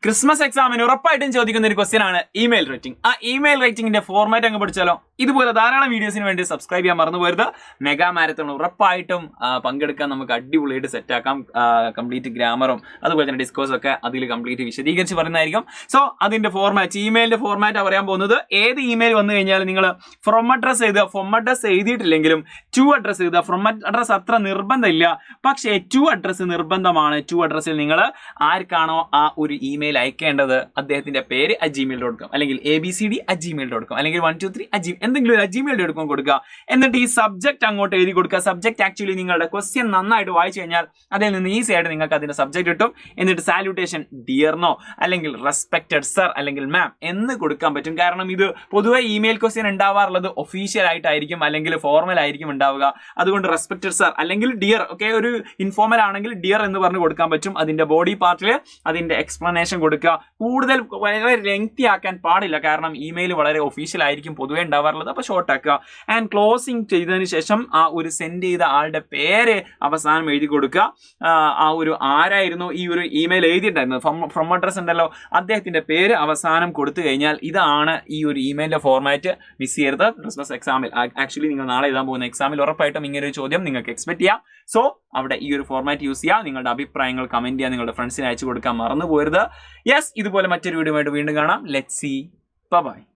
Christmas എക്സാമിന് ഉറപ്പായിട്ടും ചോദിക്കുന്ന ഒരു ക്വസ്റ്റ്യൻ ആണ് ഇമെയിൽ റേറ്റിംഗ്. ആ ഇമെയിൽ റേറ്റിംഗിന്റെ ഫോർമാറ്റ് അങ്ങ് പഠിച്ചാലോ? ഇതുപോലെ ധാരാളം വീഡിയോസിന് വേണ്ടി സബ്സ്ക്രൈബ് ചെയ്യാൻ മറന്നു പോരുത്. മെഗാ മാരത്തോൺ ഉറപ്പായിട്ടും പങ്കെടുക്കാൻ നമുക്ക് അടിപൊളിയായിട്ട് സെറ്റാക്കാം. കംപ്ലീറ്റ് ഗ്രാമറും അതുപോലെ തന്നെ ഡിസ്കോഴ്സും ഒക്കെ അതിൽ കംപ്ലീറ്റ് വിശദീകരിച്ച് പറയുന്നതായിരിക്കും. സോ അതിന്റെ ഫോർമാറ്റ്, ഇമെയിലിന്റെ ഫോർമാറ്റ് പറയാൻ പോകുന്നത്, ഏത് ഇമെയിൽ വന്നു കഴിഞ്ഞാൽ നിങ്ങൾ ഫ്രം അഡ്രസ് എഴുതുക. ഫ്രം അഡ്രസ് എഴുതിയിട്ടില്ലെങ്കിലും ടു അഡ്രസ് എഴുതുക. ഫ്രം അഡ്രസ് അത്ര നിർബന്ധമില്ല, പക്ഷേ ടു അഡ്രസ് നിർബന്ധമാണ്. ടു അഡ്രസ്സിൽ നിങ്ങൾ ആർക്കാണോ ആ ഒരു ഇമെയിൽ അയക്കേണ്ടത് അദ്ദേഹത്തിന്റെ പേര് @gmail.com അല്ലെങ്കിൽ abcd@gmail.com അല്ലെങ്കിൽ 123 എന്തെങ്കിലും ഒരു @gmail.com കൊടുക്കുക. എന്നിട്ട് ഈ സബ്ജക്ട് അങ്ങോട്ട് എഴുതി കൊടുക്കുക. സബ്ജക്ട് ആക്ച്വലി നിങ്ങളുടെ ക്വസ്റ്റ്യൻ നന്നായിട്ട് വായിച്ചു കഴിഞ്ഞാൽ അതിൽ നിന്ന് ഈസി ആയിട്ട് നിങ്ങൾക്ക് അതിന്റെ സബ്ജക്ട് കിട്ടും. എന്നിട്ട് സാല്യൂട്ടേഷൻ ഡിയർനോ അല്ലെങ്കിൽ റെസ്പെക്റ്റഡ് സർ അല്ലെങ്കിൽ മാം എന്ന് കൊടുക്കാൻ പറ്റും. കാരണം ഇത് പൊതുവെ ഇമെയിൽ ക്വസ്റ്റ്യൻ ഉണ്ടാവാറുള്ളത് ഒഫീഷ്യൽ ആയിട്ടായിരിക്കും അല്ലെങ്കിൽ ഫോർമൽ ആയിരിക്കും ഉണ്ടാവുക. അതുകൊണ്ട് റെസ്പെക്റ്റഡ് സർ അല്ലെങ്കിൽ ഡിയർ, ഓക്കെ, ഒരു ഇൻഫോർമൽ ആണെങ്കിൽ ഡിയർ എന്ന് പറഞ്ഞ് കൊടുക്കാൻ പറ്റും. അതിന്റെ ബോഡി പാർട്ടിൽ അതിന്റെ എക്സ്പ്ലനേഷൻ കൊടുക്കുക. കൂടുതൽ വളരെ ലെങ്തി ആക്കാൻ പാടില്ല, കാരണം ഇമെയിൽ വളരെ ഒഫീഷ്യൽ ആയിരിക്കും പൊതുവെ ഉണ്ടാവാറുള്ളത്. അപ്പോൾ ഷോർട്ട് ആക്കുക. ആൻഡ് ക്ലോസിംഗ് ചെയ്തതിന് ശേഷം ആ ഒരു സെൻഡ് ചെയ്ത ആളുടെ പേര് അവസാനം എഴുതി കൊടുക്കുക. ആ ഒരു ആരായിരുന്നു ഈ ഒരു ഇമെയിൽ എഴുതിയിട്ടുണ്ടായിരുന്നത്, ഫ്രം അഡ്രസ് ഉണ്ടല്ലോ, അദ്ദേഹത്തിന്റെ പേര് അവസാനം കൊടുത്തു കഴിഞ്ഞാൽ ഇതാണ് ഈ ഒരു ഇമെയിലിന്റെ ഫോർമാറ്റ്. മിസ് ചെയ്യരുത്. ക്രിസ്മസ് എക്സാമിൽ, ആക്ച്വലി നിങ്ങൾ നാളെ എഴുതാൻ പോകുന്ന എക്സാമിൽ ഉറപ്പായിട്ടും ഇങ്ങനെ ഒരു ചോദ്യം നിങ്ങൾക്ക് എക്സ്പെക്ട് ചെയ്യാം. സോ അവിടെ ഈ ഒരു ഫോർമാറ്റ് യൂസ് ചെയ്യുക. നിങ്ങളുടെ അഭിപ്രായങ്ങൾ കമന്റ് ചെയ്യുക. നിങ്ങളുടെ ഫ്രണ്ട്സിന് അയച്ചു കൊടുക്കാൻ മറന്നു പോരുത്. യെസ്, ഇതുപോലെ മറ്റൊരു വീഡിയോ ആയിട്ട് വീണ്ടും കാണാം. Let's see. ബൈ.